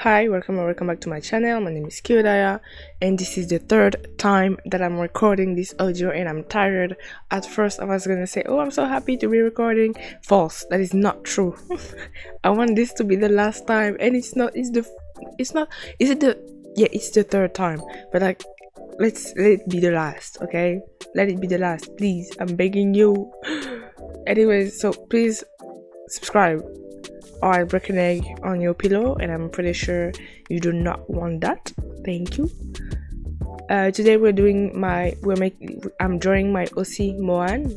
Hi, welcome or welcome back to my channel. My name is Saeeda, and this is the third time that I'm recording this audio and I'm tired. At first I was gonna say, oh, I'm so happy to be recording. False, that is not true. I want this to be the last time, and it's not. It's not. Is it the? Yeah, it's the third time, but like, let it be the last, okay? Let it be the last, please. I'm begging you. Anyways, so please subscribe, or I break an egg on your pillow, and I'm pretty sure you do not want that. Thank you. Today I'm drawing my OC Mohan.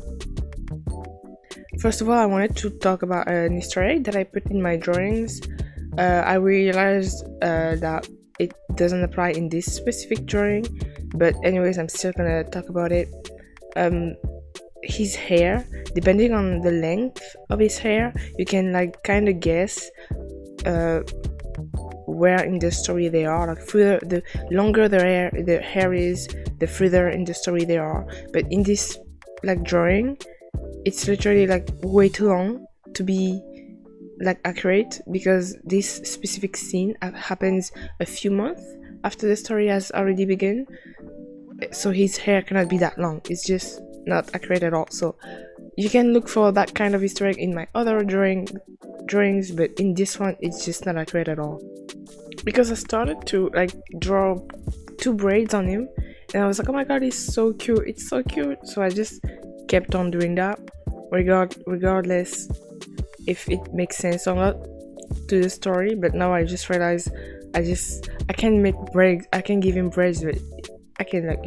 First of all, I wanted to talk about an Easter egg that I put in my drawings. I realized that it doesn't apply in this specific drawing, but anyways, I'm still gonna talk about it. His hair, depending on the length of his hair, you can like kind of guess where in the story they are. Like the longer the hair is, the further in the story they are. But in this like drawing, it's literally like way too long to be like accurate, because this specific scene happens a few months after the story has already begun. So his hair cannot be that long. It's just not accurate at all. So you can look for that kind of Easter egg in my other drawings, but in this one it's just not accurate at all, because I started to like draw two braids on him and I was like, oh my god, it's so cute, it's so cute. So I just kept on doing that regardless if it makes sense or not to the story. But now I just realized I can make braids, I can give him braids, but I can, like,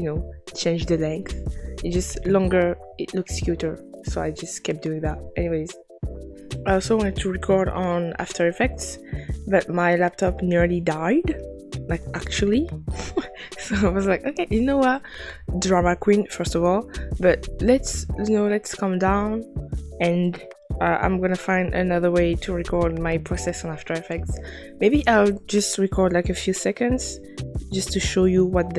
change the length. It's just longer, it looks cuter, so I just kept doing that. Anyways, I also wanted to record on After Effects, but my laptop nearly died, like actually. So I was like, okay, you know what, drama queen first of all, but let's calm down, and I'm gonna find another way to record my process on After Effects. Maybe I'll just record like a few seconds just to show you what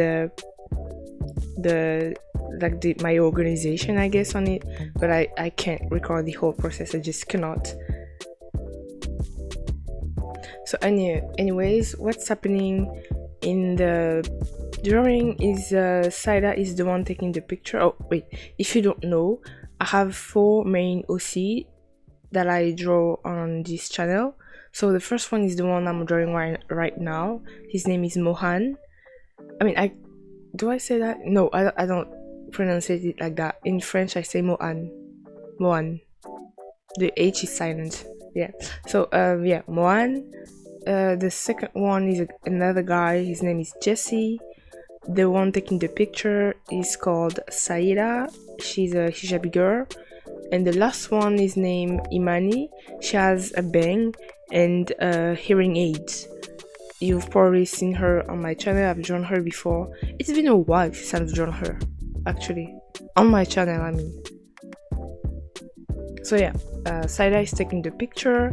my organization, I guess, on it, but I can't record the whole process. I just cannot. So anyways, what's happening in the drawing is Saeeda is the one taking the picture. Oh wait, if you don't know, I have 4 main OC that I draw on this channel. So the first one is the one I'm drawing right now. His name is Mohan. I mean, do I say that? No, I don't pronounce it like that. In French, I say Mohan. Mohan. The H is silent. Yeah. So yeah, Mohan. The second one is another guy. His name is Jessi. The one taking the picture is called Saeeda. She's a hijabi girl. And the last one is named Imani. She has a bang and hearing aids. You've probably seen her on my channel. I've drawn her before. It's been a while since I've drawn her, actually, on my channel, I mean. So yeah, Saeeda is taking the picture.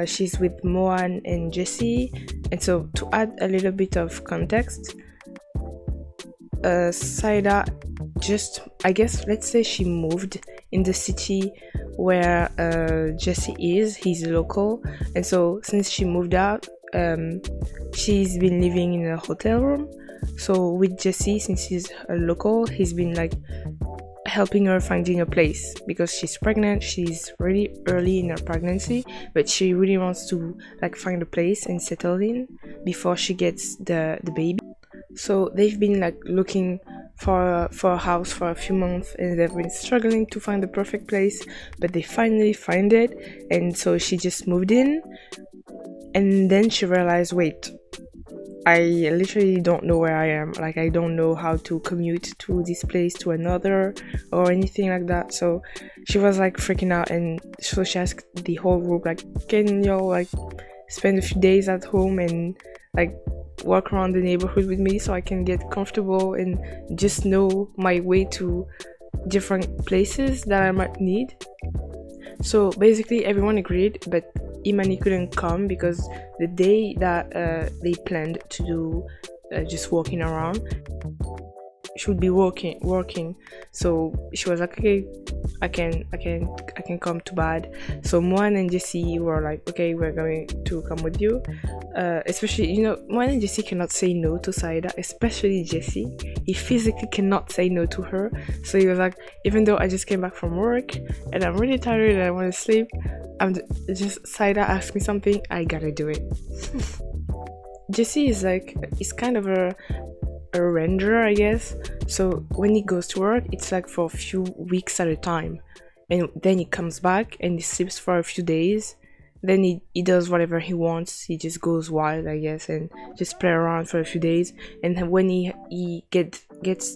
She's with Mohan and Jessi. And so to add a little bit of context, Saeeda just, I guess, let's say she moved in the city where Jessi is. He's local, and so since she moved out, she's been living in a hotel room. So with Jessi, since he's a local, he's been like helping her finding a place, because she's pregnant. She's really early in her pregnancy, but she really wants to like find a place and settle in before she gets the baby. So they've been like looking for a house for a few months, and they've been struggling to find the perfect place, but they finally find it. And so she just moved in, and then she realized, wait, I literally don't know where I am. Like, I don't know how to commute to this place to another or anything like that. So she was like freaking out, and so she asked the whole group, like, can y'all like spend a few days at home and like walk around the neighborhood with me so I can get comfortable and just know my way to different places that I might need. So basically everyone agreed, but Imani couldn't come because the day that they planned to do just walking around, she would be working. So she was like, okay, I can come to bed. So Mohan and Jessi were like, okay, we're going to come with you. Especially, Mohan and Jessi cannot say no to Saeeda, especially Jessi. He physically cannot say no to her. So he was like, even though I just came back from work and I'm really tired and I want to sleep, I'm just Saeeda asked me something, I gotta do it. Jessi is kind of a ranger, I guess. So when he goes to work, it's like for a few weeks at a time, and then he comes back and he sleeps for a few days. Then he does whatever he wants. He just goes wild, I guess, and just play around for a few days. And then when he gets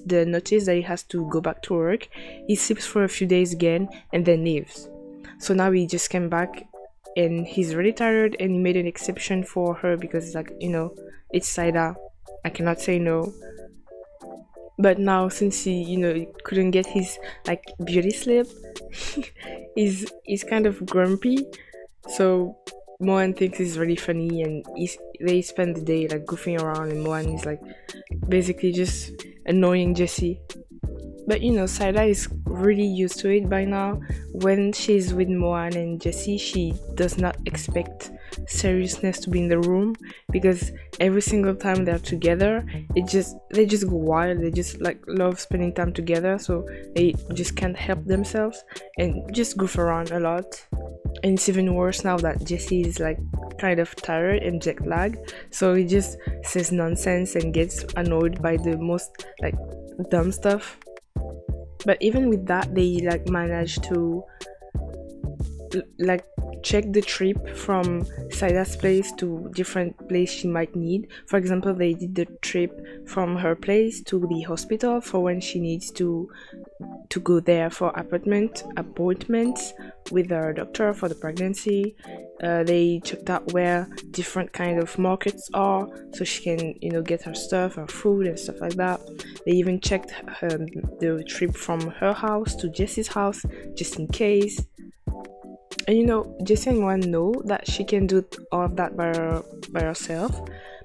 the notice that he has to go back to work, he sleeps for a few days again and then leaves. So now he just came back and he's really tired, and he made an exception for her because it's like, it's Saeeda, I cannot say no. But now, since he couldn't get his like beauty sleep, he's kind of grumpy. So Mohan thinks it's really funny, and they spend the day like goofing around, and Mohan is like basically just annoying Jessi. But Saeeda is really used to it by now. When she's with Mohan and Jessi, she does not expect seriousness to be in the room, because every single time they're together, they just go wild. They just like love spending time together, so they just can't help themselves and just goof around a lot. And it's even worse now that Jessi is like kind of tired and jet lagged, so he just says nonsense and gets annoyed by the most like dumb stuff. But even with that, they like managed to like check the trip from Saeeda's place to different place she might need. For example, they did the trip from her place to the hospital for when she needs to go there for appointments with her doctor for the pregnancy. They checked out where different kind of markets are, so she can get her stuff, her food and stuff like that. They even checked the trip from her house to Jessi's house, just in case. And Jessi and Mohan know that she can do all of that by herself,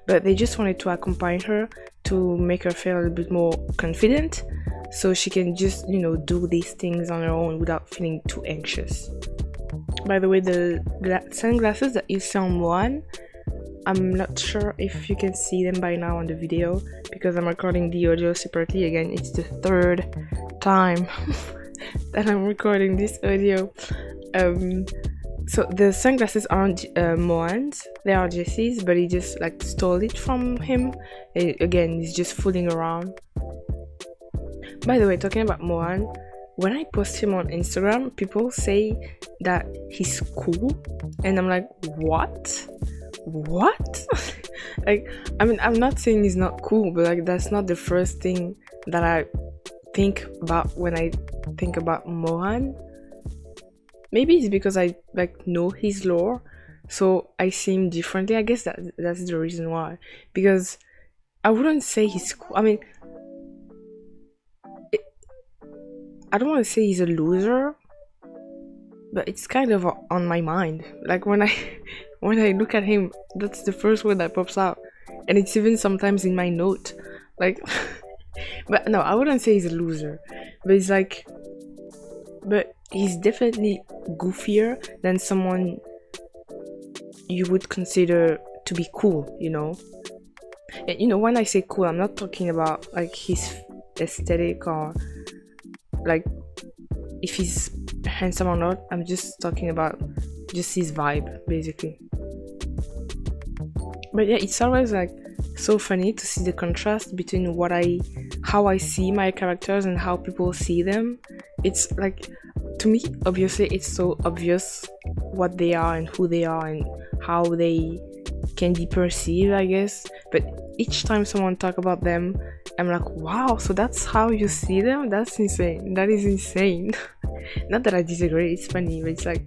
but they just wanted to accompany her to make her feel a little bit more confident, so she can just do these things on her own without feeling too anxious. By the way, the sunglasses that you see on Mohan, I'm not sure if you can see them by now on the video, because I'm recording the audio separately. Again, it's the third time that I'm recording this audio. So the sunglasses aren't Mohan's, they are Jessi's, but he just like stole it from him. Again, he's just fooling around. By the way, talking about Mohan, when I post him on Instagram, people say that he's cool, and I'm like, what? Like, I mean, I'm not saying he's not cool, but like that's not the first thing that I think about when I think about Mohan. Maybe it's because I like know his lore, so I see him differently. I guess that's the reason why. Because I wouldn't say he's cool. I mean, I don't want to say he's a loser, but it's kind of on my mind. Like when I look at him, that's the first word that pops out, and it's even sometimes in my note. Like, but no, I wouldn't say he's a loser, but it's like, but he's definitely goofier than someone you would consider to be cool, And when I say cool, I'm not talking about like his aesthetic or like if he's handsome or not. I'm just talking about just his vibe, basically. But yeah, it's always like so funny to see the contrast between how I see my characters and how people see them. It's like, to me, obviously it's so obvious what they are and who they are and how they can be perceived, I guess. But each time someone talk about them, I'm like, wow, so that's how you see them? That's insane. That is insane. Not that I disagree, it's funny, but it's like,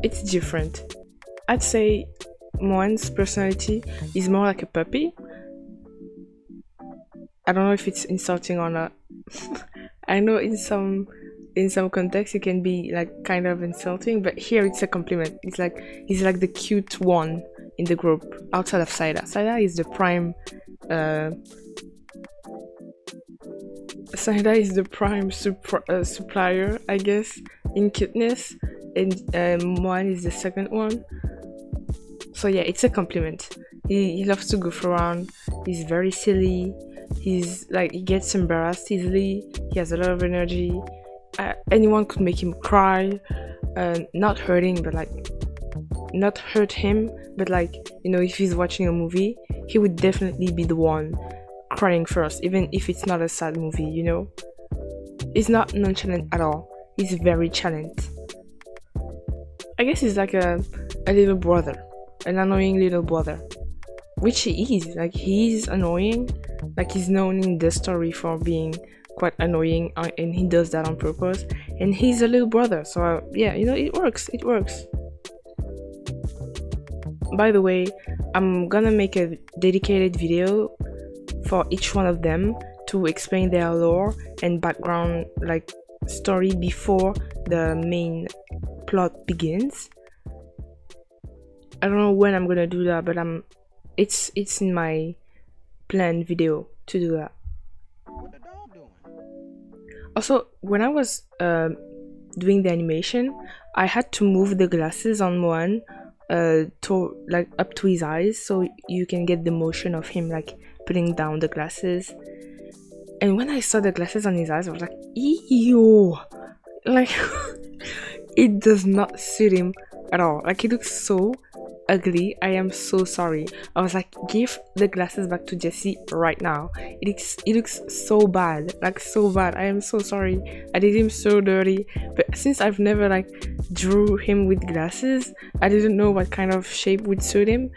it's different. I'd say Mohan's personality is more like a puppy. I don't know if it's insulting or not. I know in some context it can be like kind of insulting, but here it's a compliment. It's like he's like the cute one in the group outside of Saeeda. Saeeda is the prime Saeeda is the prime supplier, I guess, in cuteness, and Mohan is the second one. So yeah, it's a compliment. He loves to goof around. He's very silly. He's like, he gets embarrassed easily. He has a lot of energy. Anyone could make him cry. Not hurting, but like, not hurt him, but like, you know, if he's watching a movie, he would definitely be the one crying first, even if it's not a sad movie, you know. He's not nonchalant at all. He's very challenged. I guess he's like a little brother, an annoying little brother, which he is. Like, he's annoying. Like, he's known in the story for being quite annoying, and he does that on purpose. And he's a little brother, so yeah, you know, it works. It works. By the way, I'm gonna make a dedicated video for each one of them to explain their lore and background, like story, before the main plot begins. I don't know when I'm gonna do that, but it's in my planned video to do that. Also, when I was doing the animation, I had to move the glasses on Mohan to like up to his eyes, so you can get the motion of him like putting down the glasses. And when I saw the glasses on his eyes, I was like, ew, like it does not suit him at all. Like, he looks so ugly. I am so sorry. I was like, give the glasses back to Jessi right now. It looks so bad, like so bad. I am so sorry. I did him so dirty. But since I've never like drew him with glasses, I didn't know what kind of shape would suit him,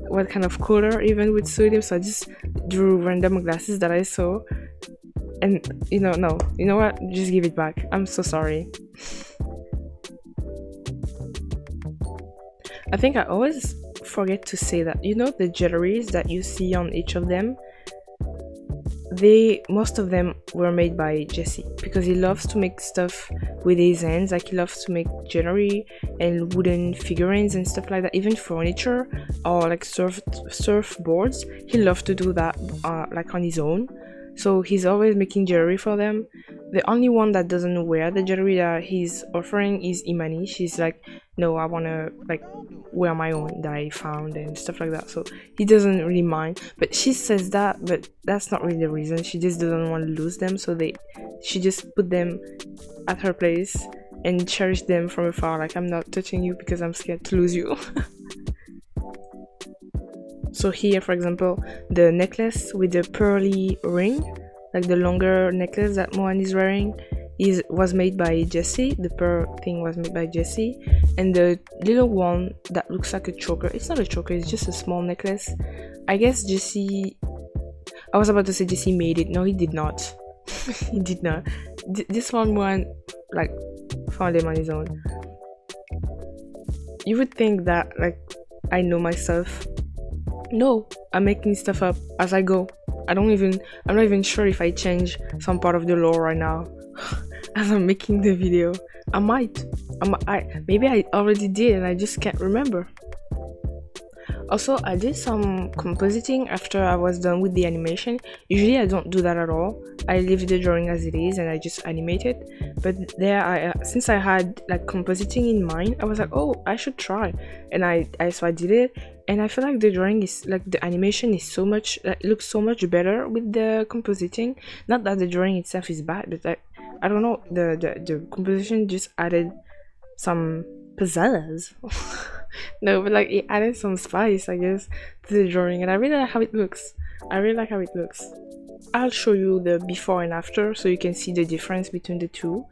what kind of color even would suit him. So I just drew random glasses that I saw. And you know what? Just give it back. I'm so sorry. I think I always forget to say that, you know, the jewelries that you see on each of them, most of them were made by Jessi, because he loves to make stuff with his hands. Like, he loves to make jewelry and wooden figurines and stuff like that, even furniture or like surfboards. He loves to do that like on his own. So he's always making jewelry for them. The only one that doesn't wear the jewelry that he's offering is Imani. She's like, no, I want to like wear my own that I found and stuff like that. So he doesn't really mind. But she says that, but that's not really the reason. She just doesn't want to lose them. So she just put them at her place and cherish them from afar. Like, I'm not touching you because I'm scared to lose you. So here, for example, the necklace with the pearly ring, like the longer necklace that Mohan is wearing, was made by Jessi. The pearl thing was made by Jessi. And the little one that looks like a choker, it's not a choker, it's just a small necklace. I guess Jessi, I was about to say Jessi made it. No, he did not. He did not. This one Mohan like found him on his own. You would think that like I know myself. No, I'm making stuff up as I go. I'm not even sure if I change some part of the lore right now as I'm making the video. I might. Maybe I already did and I just can't remember. Also, I did some compositing after I was done with the animation. Usually I don't do that at all. I leave the drawing as it is and I just animate it. But there, since I had like compositing in mind, I was like, oh, I should try. And so I did it. And I feel like the drawing is like, the animation is so much, it looks so much better with the compositing. Not that the drawing itself is bad, but I don't know, the composition just added some pizzazz. No, but like it added some spice, I guess, to the drawing, and I really like how it looks. I'll show you the before and after so you can see the difference between the two.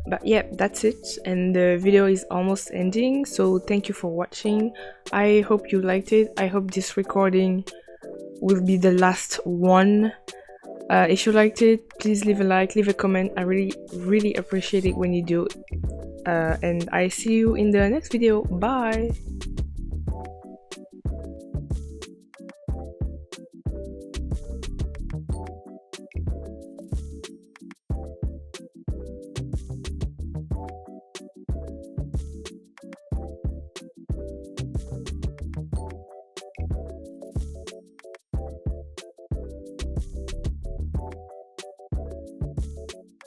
But yeah, that's it, and the video is almost ending, so thank you for watching. I hope you liked it. I hope this recording will be the last one. If you liked it, please leave a like, leave a comment. I really appreciate it when you do. And I see you in the next video. Bye.